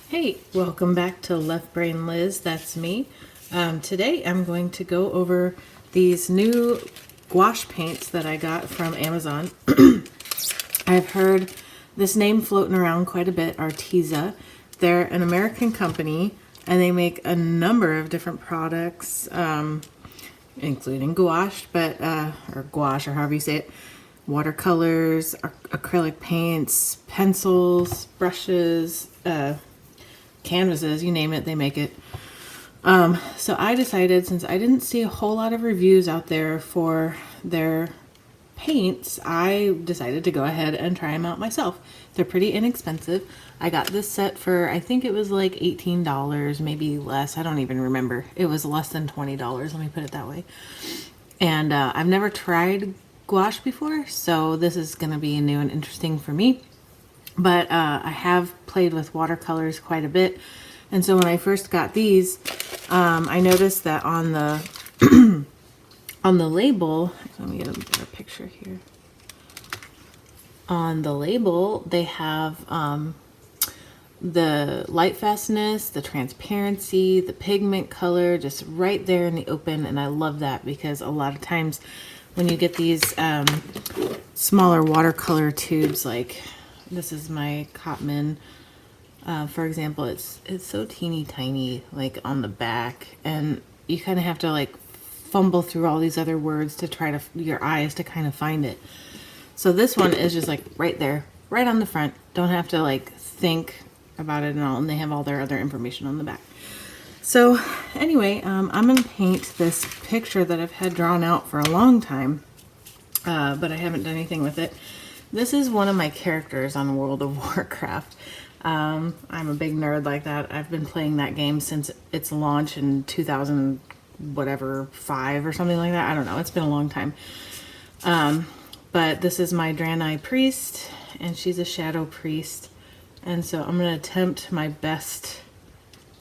Hey, welcome back to Left Brain Liz. That's me. Today I'm going to go over these new gouache paints that I got from Amazon. I've heard this name floating around quite a bit, Arteza. They're an American company and they make a number of different products, including gouache, or gouache, or however you say it, watercolors, acrylic paints, pencils, brushes, canvases, you name it, they make it. So I decided, since I didn't see a whole lot of reviews out there for their paints, I decided to go ahead and try them out myself. They're pretty inexpensive. I got this set for, I think it was like $18, maybe less. I don't even remember. It was less than $20, let me put it that way. And I've never tried gouache before, so this is going to be new and interesting for me. But I have played with watercolors quite a bit. And so when I first got these, I noticed that on the on the label, let me get a better picture here. On the label, they have the light fastness, the transparency, the pigment color, just right there in the open. And I love that because a lot of times when you get these smaller watercolor tubes, like this is my Cotman, for example, it's so teeny tiny, like on the back, and you kind of have to like fumble through all these other words to try to, your eyes to kind of find it. So this one is just like right there, right on the front. Don't have to like think about it and all, and they have all their other information on the back. So anyway, I'm going to paint this picture that I've had drawn out for a long time, but I haven't done anything with it. This is one of my characters on World of Warcraft. I'm a big nerd like that. I've been playing that game since its launch in 2000, whatever, 5 or something like that. I don't know. It's been a long time. But this is my Draenei priest, and she's a shadow priest. And so I'm going to attempt my best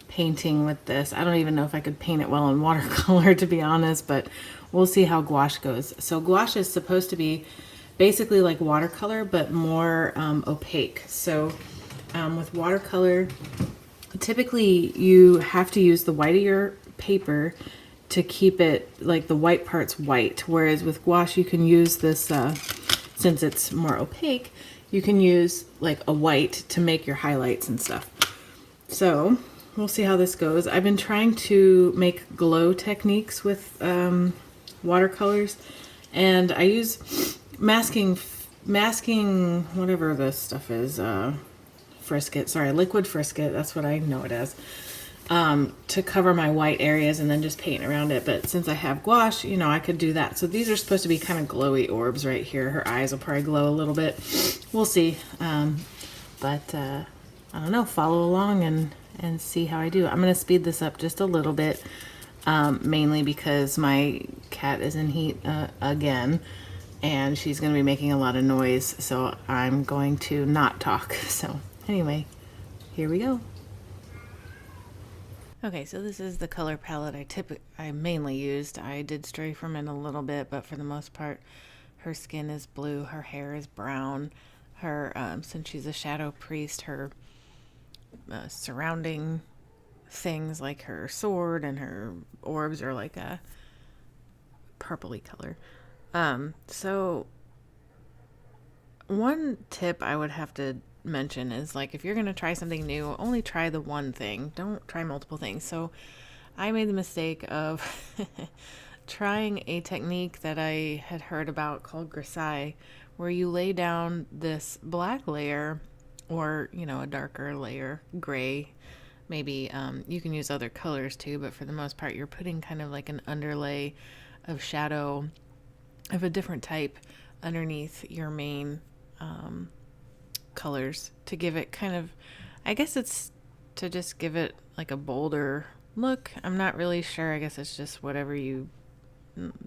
painting with this. I don't even know if I could paint it well in watercolor, to be honest, but we'll see how gouache goes. So gouache is supposed to be basically like watercolor, but more opaque. So with watercolor, typically you have to use the white of your paper to keep it, like the white part's white. Whereas with gouache, you can use this, since it's more opaque, you can use like a white to make your highlights and stuff. So we'll see how this goes. I've been trying to make glow techniques with watercolors, and I use masking, whatever this stuff is, Frisket, sorry, liquid Frisket, that's what I know it as, to cover my white areas and then just paint around it. But since I have gouache, you know, I could do that. So these are supposed to be kind of glowy orbs right here. Her eyes will probably glow a little bit. We'll see. But I don't know, follow along and see how I do. I'm going to speed this up just a little bit, mainly because my cat is in heat again, and she's going to be making a lot of noise, so I'm going to not talk. So anyway, here we go. Okay, so this is the color palette I mainly used. I did stray from it a little bit, but for the most part, her skin is blue, her hair is brown. Her since she's a shadow priest, her surrounding things like her sword and her orbs are like a purpley color. So one tip I would have to mention is, like, if you're going to try something new, only try the one thing. Don't try multiple things. So I made the mistake of trying a technique that I had heard about called grisaille, where you lay down this black layer, or, you know, a darker layer, gray, maybe. You can use other colors too, but for the most part, you're putting kind of like an underlay of shadow of a different type underneath your main colors to give it kind of, I guess it's to just give it like a bolder look. I'm not really sure. I guess it's just whatever you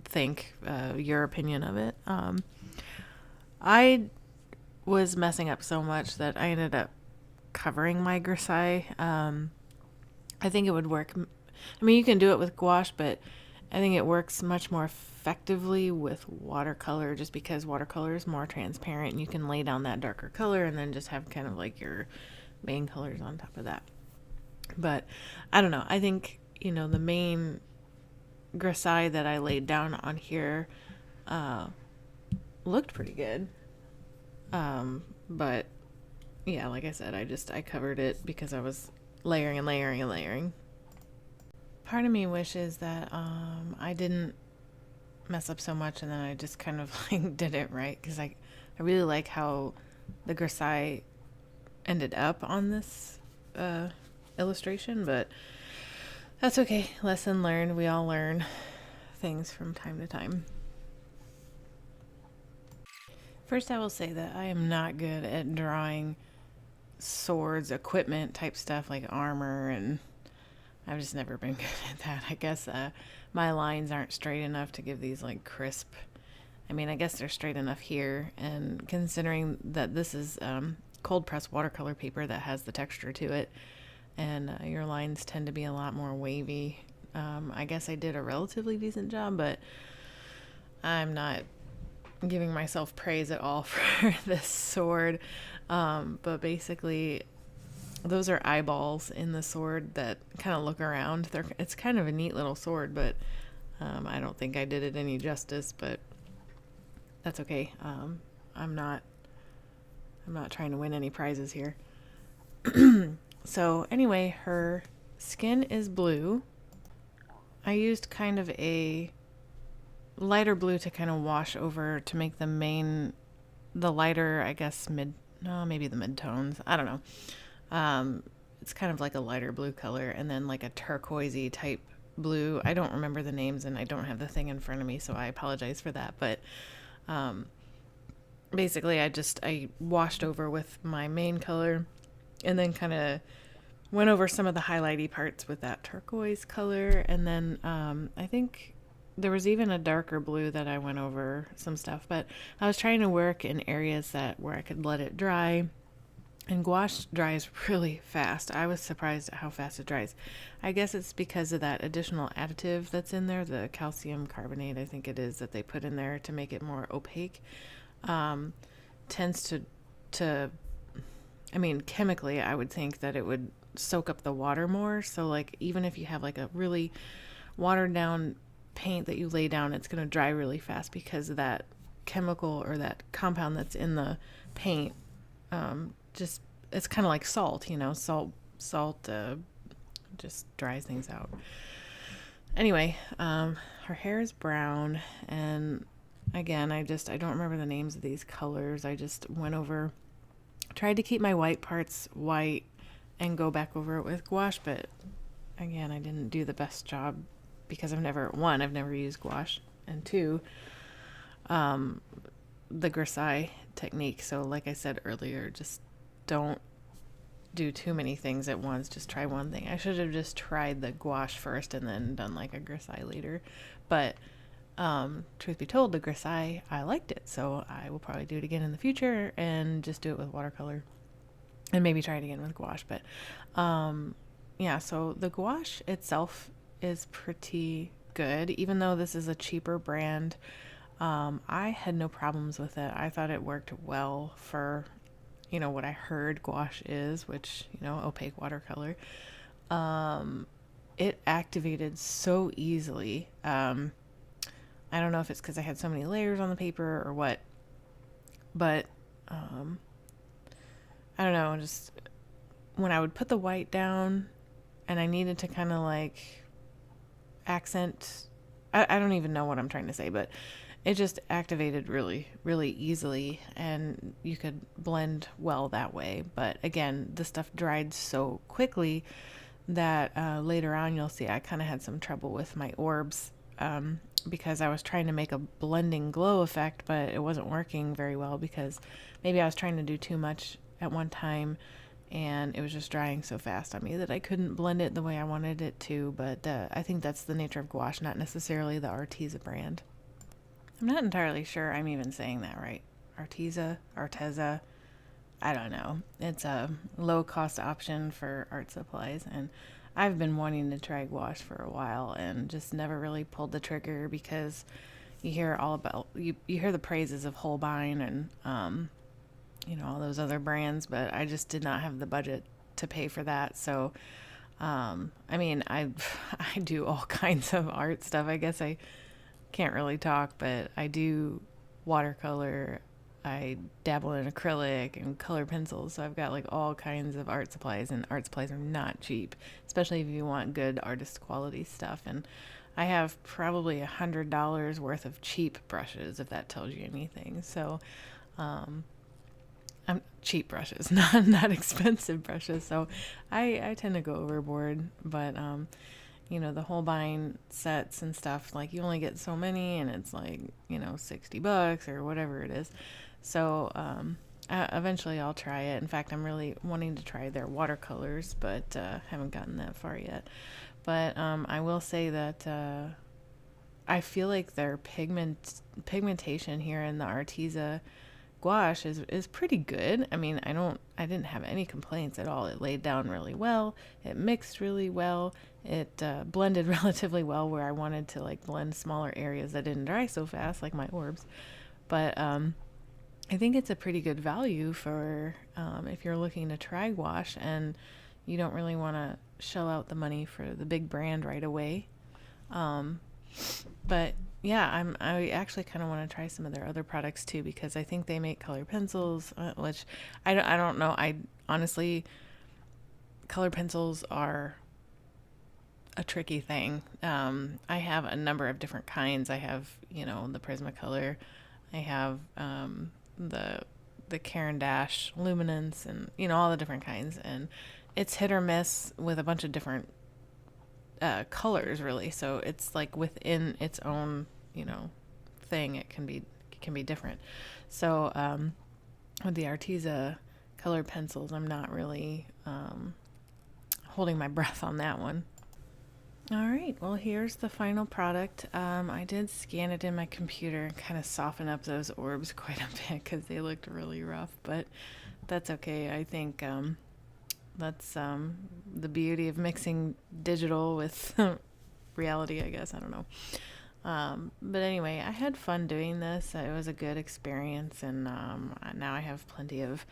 think, your opinion of it. I was messing up so much that I ended up covering my grisaille. I think it would work. I mean, you can do it with gouache, but I think it works much more effectively with watercolor, just because watercolor is more transparent and you can lay down that darker color and then just have kind of like your main colors on top of that. But I don't know. I think, the main grisaille that I laid down on here looked pretty good. But yeah, like I said, I covered it because I was layering and layering and layering. Part of me wishes that I didn't mess up so much, and then I just kind of like did it right, because I really like how the grisaille ended up on this illustration, but that's okay. Lesson learned. We all learn things from time to time. First, I will say that I am not good at drawing swords, equipment type stuff like armor, and I've just never been good at that. I guess my lines aren't straight enough to give these like crisp. I mean, I guess they're straight enough here, and considering that this is cold pressed watercolor paper that has the texture to it, and your lines tend to be a lot more wavy. I guess I did a relatively decent job, but I'm not giving myself praise at all for this sword. But basically, those are eyeballs in the sword that kind of look around. It's kind of a neat little sword, but I don't think I did it any justice, but that's okay. I'm not trying to win any prizes here. So anyway, her skin is blue. I used kind of a lighter blue to kind of wash over to make the lighter, I guess, maybe the mid-tones. I don't know. It's kind of like a lighter blue color, and then like a turquoisey type blue. I don't remember the names, and I don't have the thing in front of me, so I apologize for that. But basically, I washed over with my main color, and then kind of went over some of the highlighty parts with that turquoise color, and then I think there was even a darker blue that I went over some stuff, but I was trying to work in areas where I could let it dry. And gouache dries really fast. I was surprised at how fast it dries. I guess it's because of that additional additive that's in there, the calcium carbonate, I think it is, that they put in there to make it more opaque. Tends to, I mean, chemically, I would think that it would soak up the water more. So like, even if you have like a really watered down paint that you lay down, it's going to dry really fast because of that chemical or that compound that's in the paint. Just, it's kind of like salt, salt just dries things out. Anyway, her hair is brown, and again, I don't remember the names of these colors. I just went over, tried to keep my white parts white and go back over it with gouache, but again, I didn't do the best job because I've never used gouache, and two, the grisaille technique. So like I said earlier, just don't do too many things at once. Just try one thing. I should have just tried the gouache first and then done like a grisaille later. But truth be told, the grisaille, I liked it. So I will probably do it again in the future and just do it with watercolor and maybe try it again with gouache. But yeah, so the gouache itself is pretty good. Even though this is a cheaper brand, I had no problems with it. I thought it worked well for what I heard gouache is, which, opaque watercolor. It activated so easily. I don't know if it's because I had so many layers on the paper or what, but I don't know, just when I would put the white down and I needed to kind of like accent, I don't even know what I'm trying to say, but it just activated really, really easily, and you could blend well that way. But again, the stuff dried so quickly that later on you'll see I kind of had some trouble with my orbs because I was trying to make a blending glow effect, but it wasn't working very well because maybe I was trying to do too much at one time, and it was just drying so fast on me that I couldn't blend it the way I wanted it to. But I think that's the nature of gouache, not necessarily the Arteza brand. I'm not entirely sure I'm even saying that right. Arteza, I don't know. It's a low-cost option for art supplies, and I've been wanting to try gouache for a while and just never really pulled the trigger because you hear you hear the praises of Holbein and all those other brands, but I just did not have the budget to pay for that. So I mean, I do all kinds of art stuff. I guess I can't really talk, but I do watercolor. I dabble in acrylic and color pencils. So I've got like all kinds of art supplies, and art supplies are not cheap, especially if you want good artist quality stuff. And I have probably $100 worth of cheap brushes, if that tells you anything. So, I'm cheap brushes, not expensive brushes. So I tend to go overboard, but you know, the Holbein sets and stuff, like you only get so many, and it's like, you know, $60 or whatever it is. So eventually I'll try it. In fact, I'm really wanting to try their watercolors, but haven't gotten that far yet. But I will say that I feel like their pigmentation here in the Arteza gouache is pretty good. I mean, I didn't have any complaints at all. It laid down really well. It mixed really well. It blended relatively well where I wanted to like blend smaller areas that didn't dry so fast, like my orbs. But I think it's a pretty good value for if you're looking to try gouache and you don't really want to shell out the money for the big brand right away. But yeah, I actually kind of want to try some of their other products too, because I think they make color pencils, which I don't know. I honestly, color pencils are a tricky thing. I have a number of different kinds. I have, you know, the Prismacolor. I have the Caran d'Ache Luminance, and you know, all the different kinds. And it's hit or miss with a bunch of different colors, really. So it's like within its own, you know, thing, it can be different. So with the Arteza colored pencils, I'm not really holding my breath on that one. All right, well, here's the final product. I did scan it in my computer and kind of soften up those orbs quite a bit because they looked really rough, but that's okay. I think that's the beauty of mixing digital with reality, I guess. I don't know. But anyway, I had fun doing this. It was a good experience, and now I have plenty of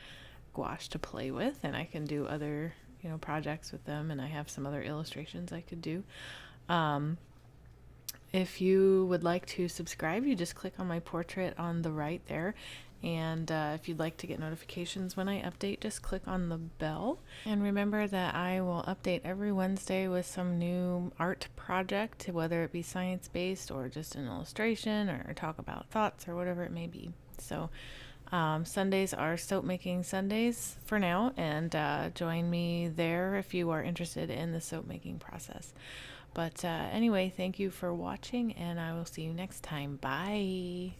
gouache to play with, and I can do other, you know, projects with them, and I have some other illustrations I could do. If you would like to subscribe, you just click on my portrait on the right there. And if you'd like to get notifications when I update, just click on the bell. And remember that I will update every Wednesday with some new art project, whether it be science-based or just an illustration or talk about thoughts or whatever it may be. So Sundays are soap making Sundays for now, and join me there if you are interested in the soap making process. But anyway, thank you for watching, and I will see you next time. Bye.